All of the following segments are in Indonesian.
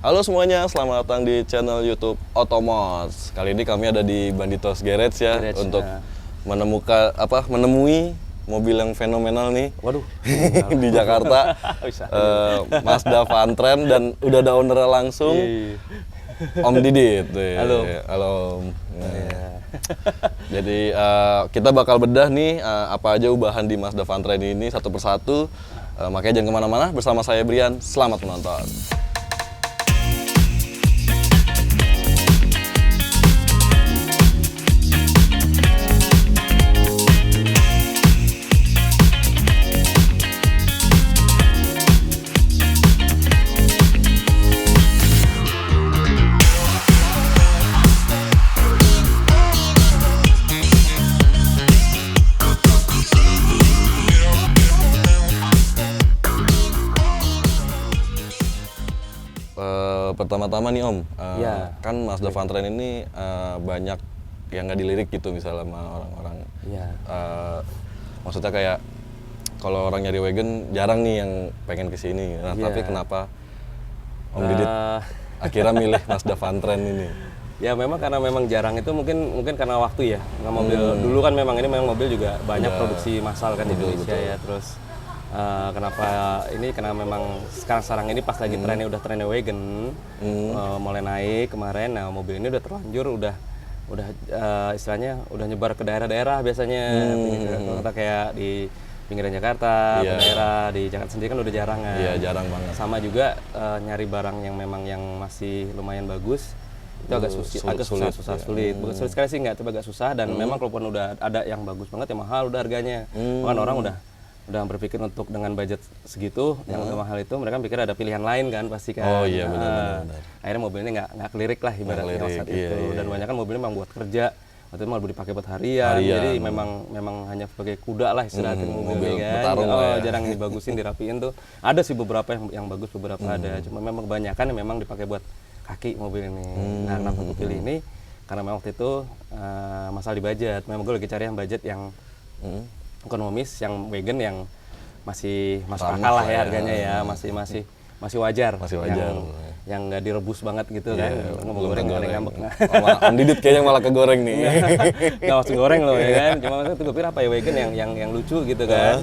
Halo semuanya, selamat datang di channel YouTube Otomods. Kali ini kami ada di Banditos Garage ya, untuk menemui mobil yang fenomenal nih. Waduh, di Jakarta. Mazda Fantren dan udah ada owner langsung. Om Didit. Halo. Halo. Nah, jadi kita bakal bedah nih apa aja ubahan di Mazda Fantren ini satu persatu. Makanya jangan kemana-mana, bersama saya Brian. Selamat menonton. Pertama-tama nih Om, kan Mazda Fantren ini banyak yang nggak dilirik gitu misalnya sama orang-orang. Maksudnya kayak kalau orang nyari wagon jarang nih yang pengen kesini. Nah tapi kenapa Om Didit akhirnya milih Mazda Fantren ini? Ya memang karena memang jarang itu mungkin karena waktu ya. Nggak mobil dulu kan memang mobil juga banyak produksi massal kan di Indonesia ya. Terus kenapa ini? Karena memang sekarang ini pas lagi trennya wagon, mulai naik kemarin. Nah mobil ini udah terlanjur, udah istilahnya udah nyebar ke daerah-daerah biasanya. Kita kayak di pinggiran Jakarta, daerah di Jakarta sendiri kan udah jarang kan. Iya jarang banget. Sama juga nyari barang yang memang yang masih lumayan bagus itu agak sulit. Bukan sulit sekali sih, nggak, tapi agak susah. Dan memang kalaupun udah ada yang bagus banget ya mahal udah harganya. Kan orang udah berpikir untuk dengan budget segitu yang udah mahal itu, mereka pikir ada pilihan lain kan pasti kan. Oh iya benar. Akhirnya mobil ini nggak kelirik lah ibaratnya saat itu. Dan banyak kan mobilnya memang buat kerja, waktu itu malah dipakai buat harian. Jadi memang hanya sebagai kuda lah istilahnya mobil kan. Jarang dibagusin, dirapiin tuh. Ada sih beberapa yang bagus, beberapa ada. Cuma memang kebanyakan yang memang dipakai buat kaki mobil ini. Nah kenapa aku pilih ini? Karena memang waktu itu masalah di budget. Memang gue lagi cari yang budget yang ekonomis, yang wagon yang masih masuk akal lah ya harganya ya, masih wajar. Yang nggak direbus banget gitu kan. Ngomong ngambek. Om Didit kayaknya malah kegoreng nih. Nggak maksud goreng loh ya kan. Cuma maksudnya gue pikir apa ya wagon yang lucu gitu kan.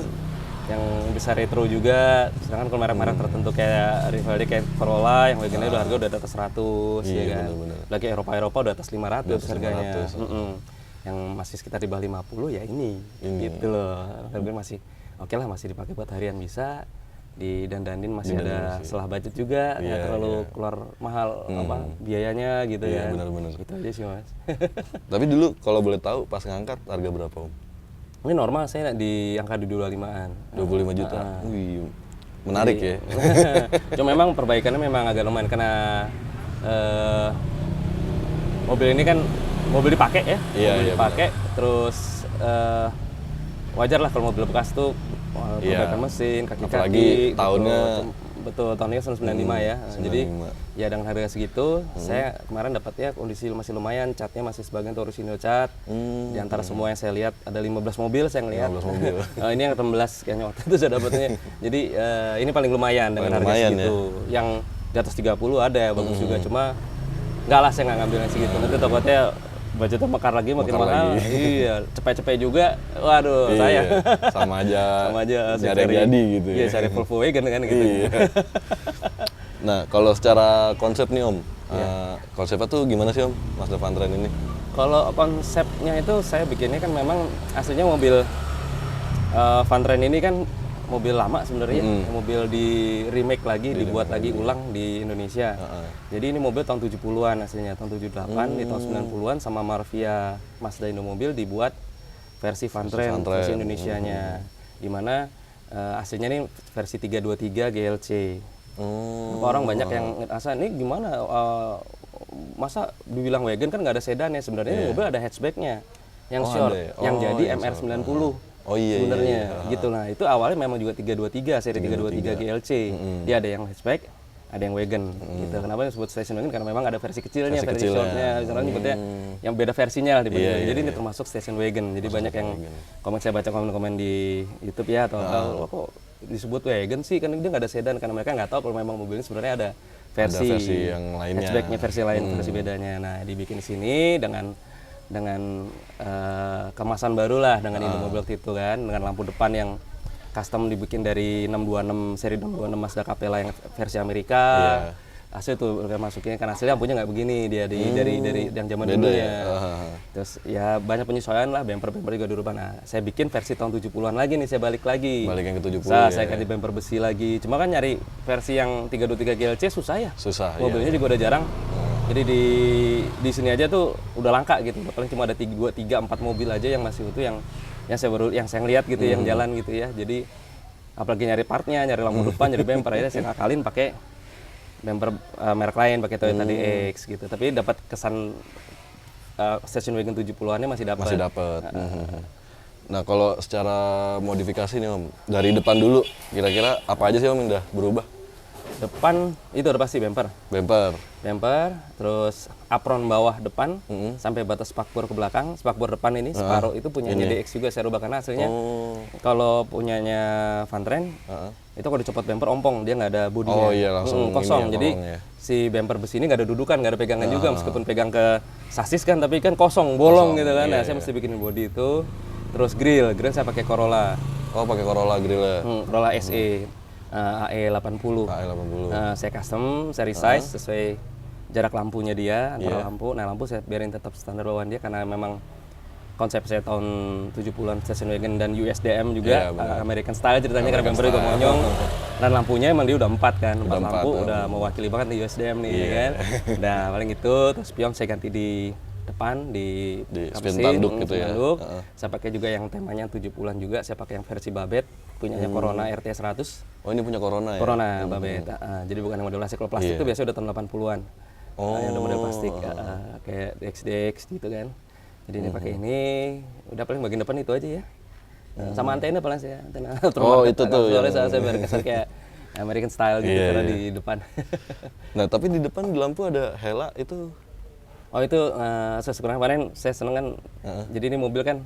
Yang bisa retro juga. Sedangkan kalau merek-merek tertentu kayak rivalnya kayak Corolla yang wagonnya udah harga udah di atas 100 ya kan. Lagi Eropa udah atas 500 harganya. Yang masih sekitar di bawah 50 ya ini. Gitu loh. Harga masih oke lah, masih dipakai buat harian bisa, didandanin masih ada setelah budget juga, nggak terlalu keluar mahal biayanya gitu ya. Benar-benar. Itu aja sih Mas. Tapi dulu kalau boleh tahu pas ngangkat harga berapa Om? Ini normal saya di angka di 25-an. 25 juta. Wih, menarik ya. Cuma memang perbaikannya memang agak lumayan karena mobil ini kan mobil dipakai ya. Dipakai terus wajar lah kalau mobil bekas tuh perbaikan mesin, kaki-kaki. Apalagi tahunnya betul tahunnya 95 ya. 95. Jadi ya dengan harga segitu saya kemarin dapatnya kondisi masih lumayan, catnya masih sebagian tuh orisinil cat. Di antara semua yang saya lihat ada 15 mobil saya ngelihat. 15 mobil. Ini yang 18 kayaknya waktu itu saya dapatnya. Jadi ini paling lumayan dengan harga segitu. Ya. Yang di atas 30 ada ya bagus juga, cuma enggak lah saya nggak ngambil yang segitu. Nanti takutnya budgetnya mekar lagi makin mahal. Iya, cepet-cepet juga. Waduh, saya sama aja cari jadi gitu ya. Iya, cari Volvo wagon kan gitu. Nah, kalau secara konsep nih Om, konsepnya tuh gimana sih Om, Mazda Fantren ini? Kalau konsepnya itu saya bikinnya kan memang aslinya mobil Fantren ini kan mobil lama sebenarnya, mobil di remake lagi, dibuat lagi ulang di Indonesia. Jadi ini mobil tahun 70-an aslinya, tahun 78, di tahun 90-an sama Marvia Mazda Indomobil dibuat versi Fantren, versi Indonesianya. Dimana aslinya ini versi 323 GLC. Orang banyak yang ngerasa, ini gimana, masa dibilang wagon kan nggak ada sedan ya, sebenarnya ini mobil ada hatchbacknya, yang short, yang jadi MR90. Sebenarnya gitu. Nah itu awalnya memang juga 323 seri 323 GLC. Dia ada yang hatchback, ada yang wagon gitu. Kenapa disebut station wagon? Karena memang ada versi kecilnya, versi shortnya. Misalnya nyebutnya yang beda versinya lah dibuatnya. Jadi ini termasuk station wagon. Jadi banyak yang saya baca komen-komen di YouTube ya atau kok disebut wagon sih, kan dia nggak ada sedan, karena mereka nggak tahu kalau memang mobil ini sebenarnya ada versi yang lainnya. Hatchbacknya versi lain, versi bedanya. Nah, dibikin di sini dengan kemasan baru lah, dengan Indomobil waktu itu kan, dengan lampu depan yang custom dibikin dari 626 seri 626 Mazda Capella yang versi Amerika. Asli tuh udah masukin, kan aslinya lampunya nggak begini dia dari yang zaman dulunya. Terus ya banyak penyesuaian lah, bumper juga dirubah. Nah, saya bikin versi tahun 70-an lagi nih, saya balik lagi. Balik yang ke 70 Saya ganti bumper besi lagi. Cuma kan nyari versi yang 323 GLC susah ya. Susah. Mobilnya juga udah jarang. Jadi di sini aja tuh udah langka gitu. Paling cuma ada 3 4 mobil aja yang masih utuh yang saya ngeliat gitu, yang jalan gitu ya. Jadi apalagi nyari partnya, nyari lampu depan, nyari bumper, akhirnya saya ngakalin pakai bumper merek lain, pakai Toyota DX gitu. Tapi dapat kesan station wagon 70-annya masih dapat. Masih dapat. Nah, kalau secara modifikasi nih Om, dari depan dulu, kira-kira apa aja sih Om yang udah berubah? Depan itu udah pasti bumper, terus apron bawah depan sampai batas spakbor ke belakang. Spakbor depan ini separuh itu punyanya DX juga saya rubah, karena aslinya kalau punyanya Vantren itu kalau dicopot bumper ompong, dia nggak ada bodinya. Langsung kosong. Jadi si bumper besi ini nggak ada dudukan, nggak ada pegangan juga, meskipun pegang ke sasis kan, tapi kan kosong, bolong gitu kan. Nah, saya mesti bikinin bodi itu. Terus grill saya pakai Corolla. Pakai Corolla grillnya. Corolla SE. AE80. Saya custom, saya resize sesuai jarak lampunya dia, antara lampu. Nah, lampu saya biarin tetap standar bawaan dia, karena memang konsep saya tahun 70-an station wagon dan USDM juga, American style ceritanya, karena bumper juga monyong. Dan lampunya emang dia udah 4 kan, 4 lampu udah mewakili banget di USDM nih ya kan. Nah, paling itu. Terus spion saya ganti di depan, di spin tanduk gitu ya. Saya pakai juga yang temanya 70-an juga, saya pakai yang versi Babet, punyanya Corona RT 100. Oh, ini punya Corona ya? Corona Babet. Jadi bukan yang model plastik. Kalau plastik itu biasanya udah tahun 80-an. Yang udah model plastik, kayak DX gitu kan. Jadi ini pakai ini, udah paling bagian depan itu aja ya. Sama antena paling saya, antena. Itu tuh. Soalnya saya biar kesan kayak American style gitu, karena di depan. Nah, tapi di depan di lampu ada Hella itu. Oh, itu sebenarnya kemarin saya seneng kan. Jadi ini mobil kan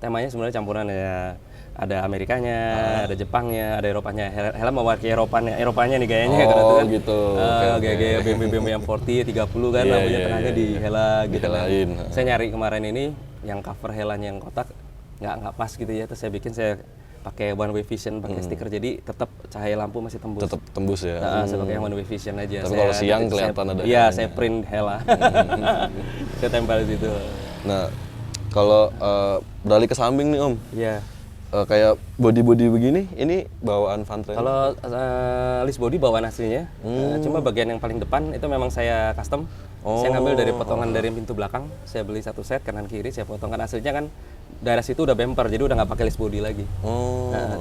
temanya sebenarnya campuran ya. Ada Amerikanya, ada Jepangnya, ada Eropanya. Hella mewakili Eropanya nih gayanya. Oh, gitu. Gaya-gaya BMW yang 40, 30 kan, lampunya tengahnya di Hella gitu kan. Saya nyari kemarin ini yang cover Hellanya yang kotak nggak pas gitu ya. Terus saya pakai one way vision, pakai stiker, jadi tetap cahaya lampu masih tembus. Tetap tembus ya. Saya pakai yang one way vision aja. Tapi kalau siang kelihatan ada. Iya, saya print Hella. Saya tempel di situ. Nah, kalau beralih ke samping nih Om. Iya. Kayak body begini, ini bawaan Vantren. Kalau list body bawaan aslinya, cuma bagian yang paling depan itu memang saya custom. Saya ngambil dari potongan dari pintu belakang, saya beli satu set kanan kiri, saya potongkan. Aslinya kan daerah situ udah bumper, jadi udah nggak pakai list body lagi.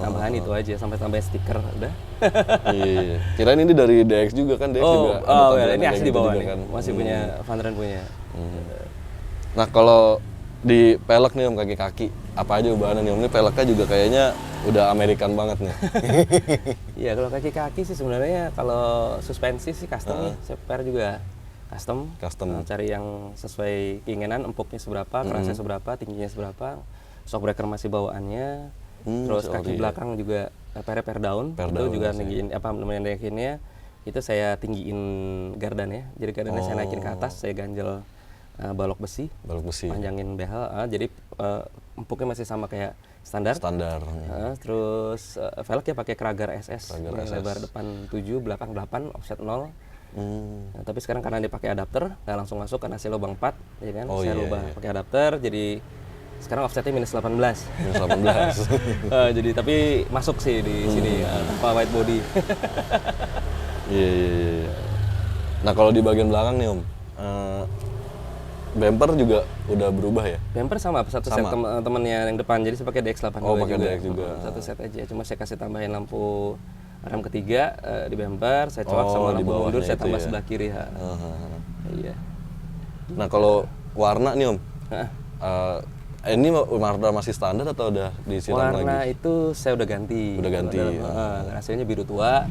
Tambahan itu aja, sampai tambah stiker udah. Iya. Kirain ini dari DX juga kan, DX juga. Ini asli gitu bawaan nih, kan. masih punya Vantren punya. Nah, kalau di pelek nih Om, kaki-kaki apa aja ubahannya nih Om? Ini peleknya juga kayaknya udah American banget nih. Iya, kalau kaki-kaki sih sebenarnya, kalau suspensi sih custom nih, spare juga custom. Cari yang sesuai keinginan, empuknya seberapa, kerasnya seberapa, tingginya seberapa, shock breaker masih bawaannya. Terus kaki belakang juga per down, itu juga ninggiin namanya naikinnya. Itu saya tinggiin gardan ya. Jadi gardannya saya naikin ke atas, saya ganjel balok besi, panjangin behel, jadi empuknya masih sama kayak standar. Terus velgnya pakai Kragar SS, lebar depan 7, belakang 8, offset 0. Nah, tapi sekarang karena dia pakai adapter, nggak langsung masuk karena saya lubang 4, ya kan? Saya rubah pakai adapter, jadi sekarang offsetnya minus 18. Jadi tapi masuk sih di sini tanpa white body. Iya. Nah, kalau di bagian belakang nih Om, bumper juga udah berubah ya? Bumper sama, satu set temennya yang depan, jadi saya pakai DX82 pakai DX juga. Satu set aja, cuma saya kasih tambahin lampu rem ketiga di bumper, saya coak sama lampu mundur, saya tambah sebelah kiri. Iya. Nah, kalau warna nih Om, ini warna masih standar atau udah disiram lagi? Warna itu saya udah ganti. Hasilnya biru tua,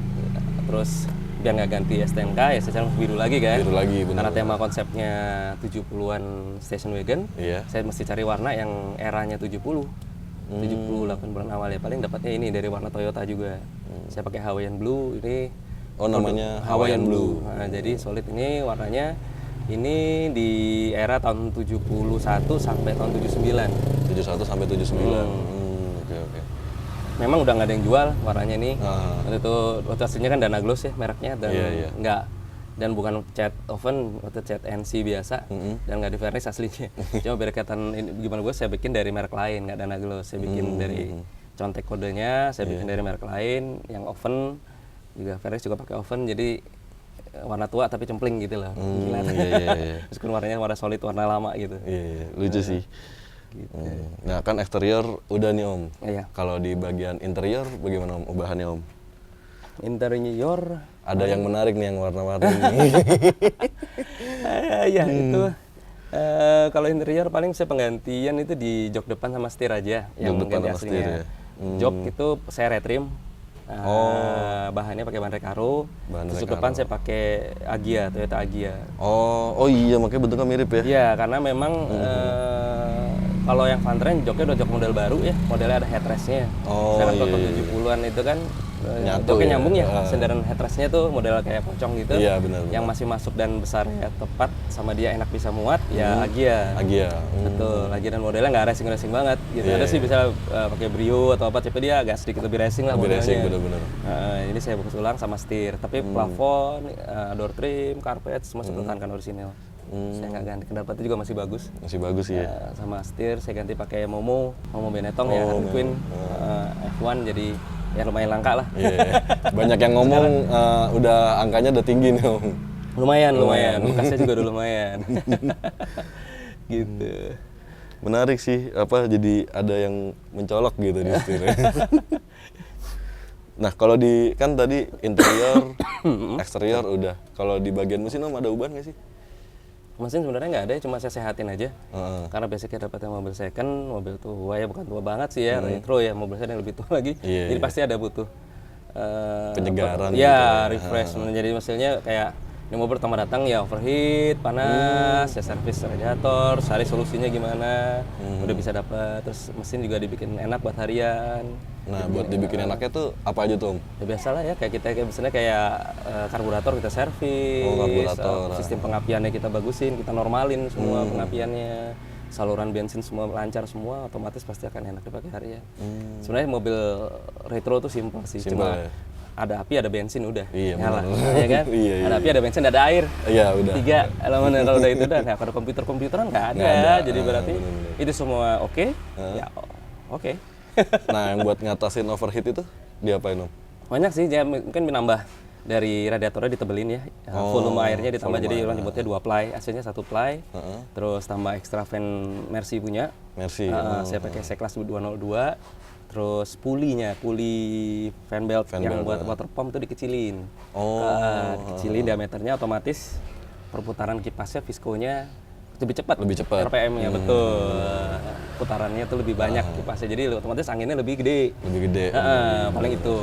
terus biar nggak ganti STNK ya saya cari biru lagi kan. Karena tema konsepnya 70-an station wagon, saya mesti cari warna yang eranya 70, 80-an awal ya. Paling dapatnya ini dari warna Toyota juga. Saya pakai Hawaiian Blue, ini Oh, namanya Hawaiian Blue. Nah, jadi Solid ini warnanya ini di era tahun 71 sampai tahun 79. 71 sampai 79. Oke. Memang udah nggak ada yang jual warnanya ini. Waktu aslinya kan Dana Gloss ya mereknya dan nggak, dan bukan cat oven, waktu cat NC biasa dan nggak di varnish aslinya. Cuma biar kelihatan gimana gue, saya bikin dari merek lain, nggak Dana Gloss. Saya bikin dari contek kodenya, saya bikin dari merek lain yang oven, juga varnish juga pakai oven, jadi warna tua tapi cempling gitu loh. Iya. Meskipun warnanya warna solid, warna lama gitu. Iya, lucu sih. Gitu. Nah kan eksterior udah nih Om. Iya. Kalau di bagian interior bagaimana Om ubahannya Om? Interior ada yang menarik nih yang warna-warni nih. Ya itu. Kalau interior paling saya penggantian itu di jok depan sama setir aja yang ganti aslinya. Jok itu saya retrim. Bahannya pakai bahan Recaro. Terus depan saya pakai Agya, Toyota Agya. Oh iya, makanya bentuknya mirip ya? Iya, karena memang kalau yang Vantrain joknya udah jok model baru ya, modelnya ada headrestnya. Sekarang tahun 70-an itu kan joknya nyambung ya, senderan headrestnya tuh model kayak pocong gitu. Iya, benar. Yang masih masuk dan besarnya tepat sama dia, enak bisa muat, ya Agya. Betul, Agya dan modelnya nggak racing banget gitu. Ada sih bisa pakai Brio atau apa, tapi dia agak sedikit lebih racing lah modelnya. Bener-bener. Ini saya bungkus ulang sama setir, tapi plafon, door trim, karpet semua saya pertahankan orisinil. Saya nggak ganti, knalpotnya juga masih bagus. Masih bagus ya. Sama setir saya ganti pakai Momo Benetton ya, Queen F1, jadi ya lumayan langka lah. Banyak yang ngomong udah angkanya udah tinggi nih Om. Lumayan. Bekasnya juga udah lumayan. Gitu. Menarik sih, jadi ada yang mencolok gitu di setirnya. Nah kalau di kan tadi interior, eksterior udah. Kalau di bagian mesin Om ada ubahan nggak sih? Mesin sebenarnya nggak ada, cuma saya sehatin aja. Karena basicnya dapatnya mobil second, mobil tua ya, bukan tua banget sih ya, retro ya, mobil saya yang lebih tua lagi. Jadi pasti ada butuh penyegaran gitu. Ya, refreshment. Jadi mesinnya kayak ini mobil pertama datang ya overheat, panas, ya servis radiator, cari solusinya gimana, udah bisa dapat. Terus mesin juga dibikin enak buat harian. Nah, buat dibikin enaknya tuh apa aja tuh Om? Ya biasalah ya, kayak misalnya kayak karburator kita servis, sistem pengapiannya kita bagusin, kita normalin semua pengapiannya, saluran bensin semua lancar semua, otomatis pasti akan enak dipakai harian. Sebenarnya mobil retro tuh simpel sih, cuma ya? Ada api, ada bensin, udah nyala, ya kan? Ada api, ada bensin, ada air. Iya, udah. 3 elemen kalau udah itu udah. Nah, kalau komputeran nggak ada. Jadi berarti itu semua oke. Ya oke. Nah, yang buat ngatasin overheat itu diapain Om? Banyak sih, ya mungkin menambah dari radiatornya ditebelin ya. Volume airnya ditambah, jadi orang nyebutnya 2 ply, aslinya 1 ply. Terus tambah extra fan Mercy punya. Saya pakai C-Class 202. Terus puli fan belt yang buat water pump itu dikecilin. Dikecilin diameternya, otomatis perputaran kipasnya, viskonya lebih cepat. RPM-nya betul. Putarannya tuh lebih banyak kipasnya, jadi otomatis anginnya lebih gede. Paling itu.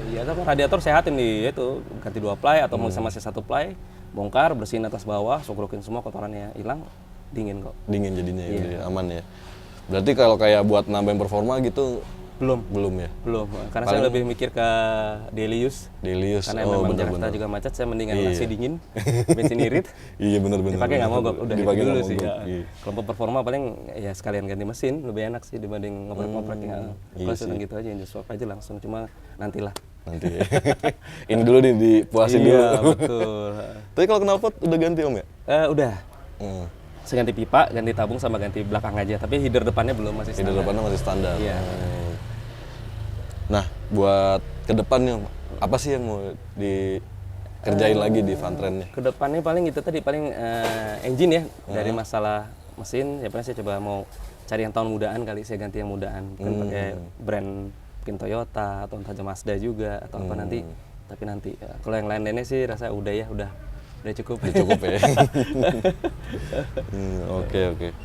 Ya tapi radiator sehatin nih, itu ganti 2 ply atau mau sama 1 ply, bongkar, bersihin atas bawah, sokrokin semua, kotorannya hilang, dingin kok. Dingin jadinya, aman ya. Berarti kalau kayak buat nambahin performa gitu belum ya? Belum, karena saya lebih mikir ke daily use. Karena memang Jakarta juga macet, saya mendingan nasi dingin, bensin irit. Iya benar. Dipakai nggak mogok, udah dipakai dulu sih. Kalau performa paling ya sekalian ganti mesin, lebih enak sih dibanding ngoprek-ngoprek. Kalau sedang gitu aja, swap aja langsung, cuma nantilah. Nanti ya. Ini dulu nih, dipuasin dulu. Iya, betul. Tapi kalau knalpot udah ganti Om ya? Udah. Saya ganti pipa, ganti tabung, sama ganti belakang aja. Tapi header depannya belum, masih standar. Header depannya masih standar. Iya. Nah, buat ke depan nih, apa sih yang mau dikerjain lagi di Vantrain-nya? Ke depannya paling itu tadi, paling engine ya. Dari masalah mesin, ya paling saya coba mau cari yang tahun mudaan kali, saya ganti yang mudaan. Mungkin pakai brand mungkin Toyota atau entah Mazda juga atau apa nanti. Tapi nanti kalau yang lain-lainnya sih rasa udah cukup. Udah cukup ya. Oke.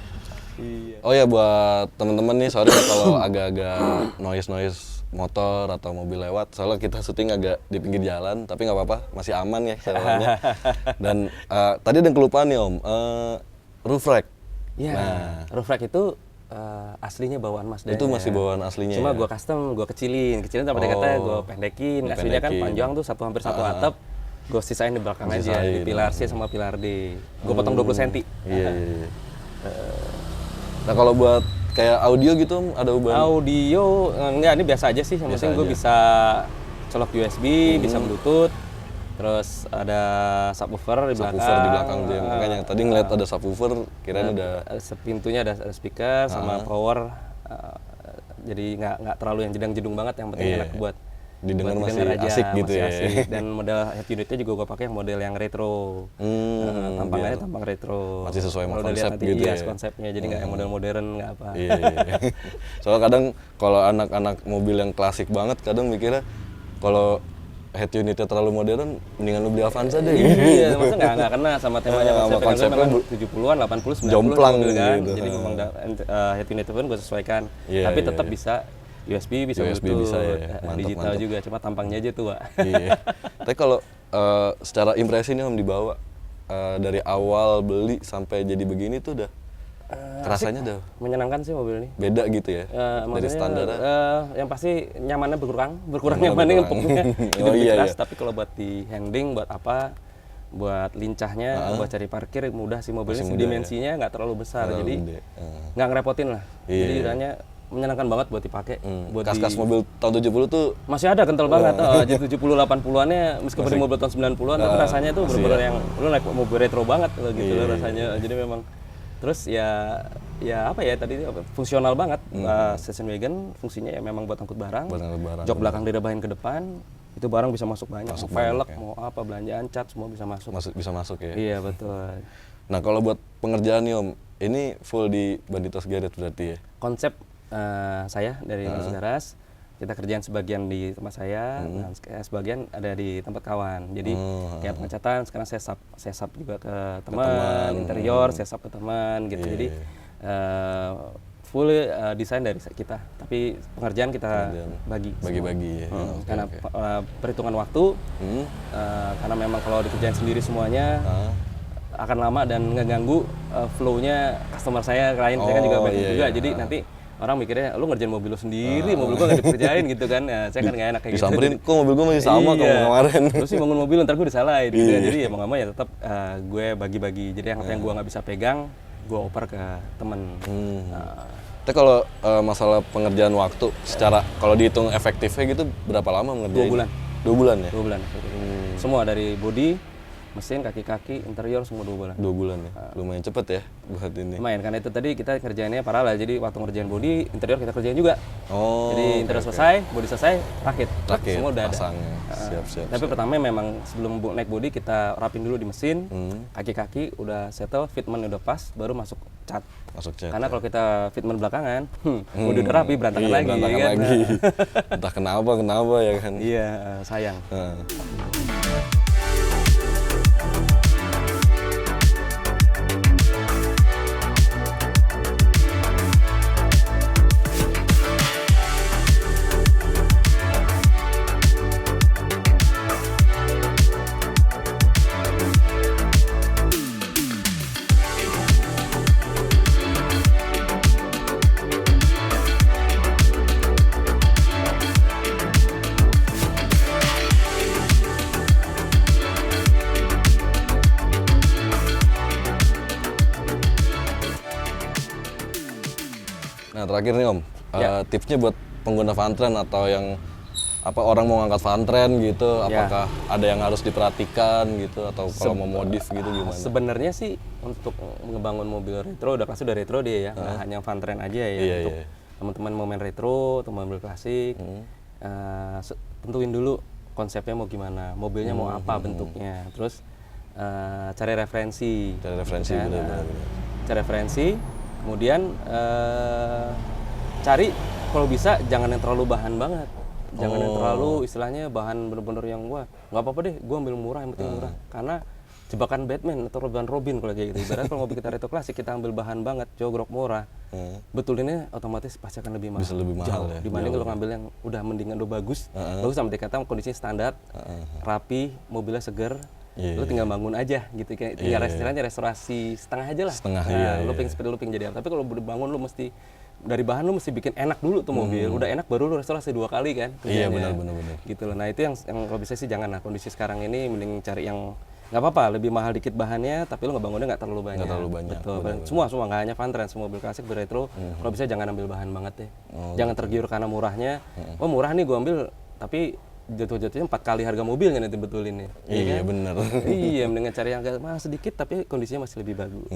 Iya. Oh ya, buat teman-teman nih, sorry kalau agak-agak noise motor atau mobil lewat, soalnya kita syuting agak di pinggir jalan, tapi nggak apa-apa, masih aman ya soalnya. Dan tadi ada yang kelupaan nih Om, roof rack. Iya. Roof rack itu aslinya bawaan Mazda. Itu masih bawaan aslinya. Cuma gua custom, gua kecilin sampai kata gua pendekin. Aslinya kan panjang tuh hampir satu atap. gue sisain di belakang aja, Sisain. di pilar C sama pilar D. Gue potong 20 cm. Iya. Nah kalau buat kayak audio gitu ada ubah? Audio enggak, ini biasa aja sih. Yang Biasa penting gue aja. bisa colok USB, bisa Bluetooth. Terus ada subwoofer di belakang. Subwoofer di belakang tuh ya. Makanya tadi ngeliat ada subwoofer, kirain udah Pintunya ada speaker sama power. Jadi nggak terlalu yang jedang-jedung banget, yang penting enak buat didengar buat masih didengar aja, asik gitu masih ya. asik. Dan model head unitnya juga gue pakai yang model yang retro. Tampangnya tampang retro. masih sesuai sama Kalau udah konsep lihat nanti, gitu iya, ya. konsepnya. Jadi nggak yang model modern, nggak apa. Iya. Soalnya kadang kalau anak-anak mobil yang klasik banget kadang mikirnya kalau head unitnya terlalu modern, mendingan lu beli Avanza deh. Iya, maksudnya nggak kena sama temanya Sama konsepnya konsepnya memang 70-an, 80, 90 jomplang mobil kan. gitu. Jadi memang head unit pun gue sesuaikan. Iya, Tapi iya, tetap iya. bisa USB, bisa USB Bluetooth, bisa ya. Mantap, digital mantap. juga, cuma tampangnya aja tua. Iya. Tapi kalau secara impresi nih Om dibawa dari awal beli sampai jadi begini tuh udah rasanya udah Menyenangkan sih mobil ini. beda gitu ya dari Maksudnya, standarnya. yang pasti nyamannya berkurang Nyamannya nyamannya berkurang. empuknya Oh, iya, keras. iya. Tapi kalau buat di handling, buat apa, buat lincahnya, buat cari parkir mudah sih mobil Masih ini. mudah, Dimensinya nggak terlalu besar, Terlalu jadi gede. nggak ngerepotin lah. Iya, Jadi iya. rasanya menyenangkan banget buat dipakai. Buat Kas-kas mobil tahun 70 tuh masih ada kental banget. Jadi 70 80-annya meskipun di mobil tahun 90-an, tapi rasanya tuh benar-benar yang lu naik mobil retro banget gitu Iya, loh rasanya. Jadi memang terus ya apa ya tadi fungsional banget. Station wagon fungsinya ya memang buat angkut barang. Buat angkut barang, Jok belakang direbahin ke depan, itu barang bisa masuk banyak. Masuk Mau velg, banyak, ya. mau apa, belanjaan, cat, semua bisa masuk. bisa masuk ya. Iya betul. Nah kalau buat pengerjaan nih Om, ini full di Banditos Garage berarti ya? Konsep saya dari Mas Garas, kita kerjaan sebagian di tempat saya, dan sebagian ada di tempat kawan. Jadi kayak pengecatan sekarang saya sub juga ke teman, interior saya sub ke teman gitu. Iya, Jadi full desain dari kita, tapi pengerjaan kita bagi. Bagi-bagi ya. Karena perhitungan waktu, karena memang kalau dikerjain sendiri semuanya akan lama dan ngeganggu flow-nya customer saya, klien saya kan juga banyak iya, juga. iya. Jadi nanti orang mikirnya lu ngerjain mobil lu sendiri, mobil gua nggak dikerjain gitu kan. Ya, saya kan nggak enak kayak gitu. Disamperin, kok mobil gue masih sama Iya. kamu kemarin. Terus sih bangun mobil ntar gue disalahin gitu. Jadi ya mau nggak mau ya tetap gue bagi-bagi. Jadi yang gue nggak bisa pegang, gue oper ke temen. Tapi kalau masalah pengerjaan waktu, secara kalau dihitung efektifnya gitu berapa lama mengerjain? 2 bulan. 2 bulan ya? 2 bulan. Semua dari body, mesin, kaki-kaki, interior semua 2 bulan. 2 bulan ya? Lumayan cepet ya buat ini. Lumayan, karena itu tadi kita kerjaannya paralel. Jadi waktu ngerjain body, interior kita kerjain juga. Oh, Jadi interior selesai, body selesai, rakit. rakit, Semua udah ada. pasangnya. Siap. Tapi pertama memang sebelum naik body kita rapin dulu di mesin, kaki-kaki udah settle, fitment udah pas, baru masuk cat. Masuk cat. Karena kalau kita fitment belakangan, udah rapi berantakan Iya, lagi. berantakan kan? lagi. Entah kenapa ya kan. Iya, sayang. Nah. Nah terakhir nih Om, tipsnya buat pengguna Vantren atau yang orang mau ngangkat Vantren gitu, apakah ada yang harus diperhatikan gitu atau kalau mau modif gitu gimana? Sebenarnya sih untuk ngebangun mobil retro, udah pasti udah retro dia ya, nggak hanya Vantren aja ya. Iya, Untuk teman-teman mau main retro atau mobil klasik, tentuin dulu konsepnya mau gimana, mobilnya mau apa bentuknya, terus cari referensi. Cari referensi, ya. benar-benar. Cari referensi, kemudian cari kalau bisa jangan yang terlalu bahan banget. Jangan yang terlalu istilahnya bahan bener-bener yang wah nggak apa-apa deh, gue ambil murah yang penting murah. Karena jebakan Batman atau bahan Robin kalau kayak gitu. Ibarat kalau mobil kita retro klasik kita ambil bahan banget, jogrok murah. Betulinnya otomatis pasti akan lebih mahal. Bisa lebih mahal ya. Dibanding kalau ngambil yang udah mendingan udah bagus. Bagus sama dikata kondisinya standar, rapi, mobilnya seger. Lu tinggal bangun aja gitu, tinggal istilahnya restorasi setengah aja lah. Setengah, nah, iya. Looping speed looping jadi apa. Tapi kalau udah bangun lu mesti dari bahan lu mesti bikin enak dulu tuh mobil. Udah enak baru lu restorasi 2 kali kan. Iya kerjanya. benar. Gitu loh. Nah itu yang kalau bisa sih jangan lah, kondisi sekarang ini mending cari yang nggak apa-apa, lebih mahal dikit bahannya, tapi lu ngebangunnya nggak terlalu banyak. Nggak terlalu banyak. Betul. Semua nggak hanya Fantran, semua mobil klasik retro. Kalau bisa jangan ambil bahan banget deh. Jangan tergiur karena murahnya. Oh murah nih gua ambil, tapi jatuh-jatuhnya 4 kali harga mobilnya nanti betulin nih. Iya benar. Iya, mendingan cari yang agak mahal sedikit tapi kondisinya masih lebih bagus.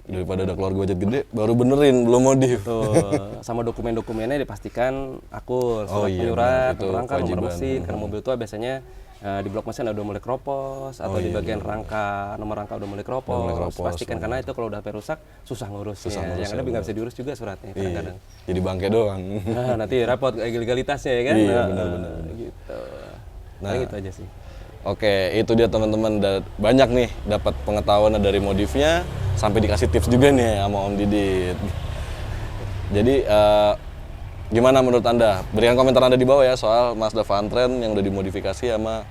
Daripada ada keluarga budget gede, baru benerin, belum modif. Tuh, sama dokumen-dokumennya dipastikan akur, surat iya, penyurat, benar. Itu rangka, nomor kewajiban. mesin. Karena mobil tua biasanya di blok mesin udah mulai keropos, atau di bagian rangka, nomor rangka udah mulai keropos. Pastikan karena itu kalau udah sampai rusak, susah ngurusnya. Yang ada nggak bisa diurus juga suratnya kadang-kadang. Jadi bangke doang. Nah, nanti repot legalitasnya ya kan? Iya, benar-benar. Gitu. Nah, gitu aja sih. Oke, itu dia teman-teman. Banyak nih dapat pengetahuan dari modifnya, sampai dikasih tips juga nih sama Om Didit. Jadi gimana menurut Anda? Berikan komentar Anda di bawah ya soal Mazda Fantran yang udah dimodifikasi sama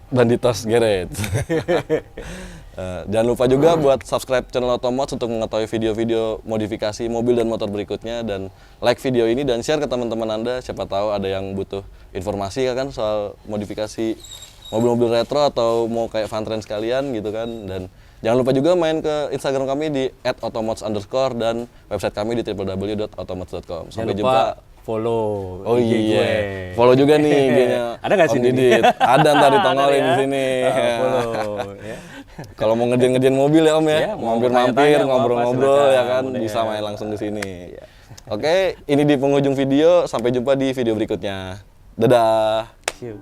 Banditos Garage. Jangan lupa juga buat subscribe channel Otomods untuk mengetahui video-video modifikasi mobil dan motor berikutnya, dan like video ini dan share ke teman-teman Anda, siapa tahu ada yang butuh informasi kan soal modifikasi mobil-mobil retro atau mau kayak Fantran sekalian gitu kan. Dan jangan lupa juga main ke Instagram kami di @otomods_ dan website kami di www.otomods.com. Sampai jumpa. Follow. Oh IG iya, gue. follow juga nih IG-nya. Ada nggak sih Om Didit? Ada, ntar ditongolin Ada ya? di sini. Follow. Ya. Kalau mau ngerjain mobil ya Om ya, Iya, mau mampir-mampir, tanya-tanya, ngobrol-ngobrol apa-apa, ya kan, silakan. bisa Iya. main langsung ke sini. Oke, ini di penghujung video. Sampai jumpa di video berikutnya. Dadah. See you.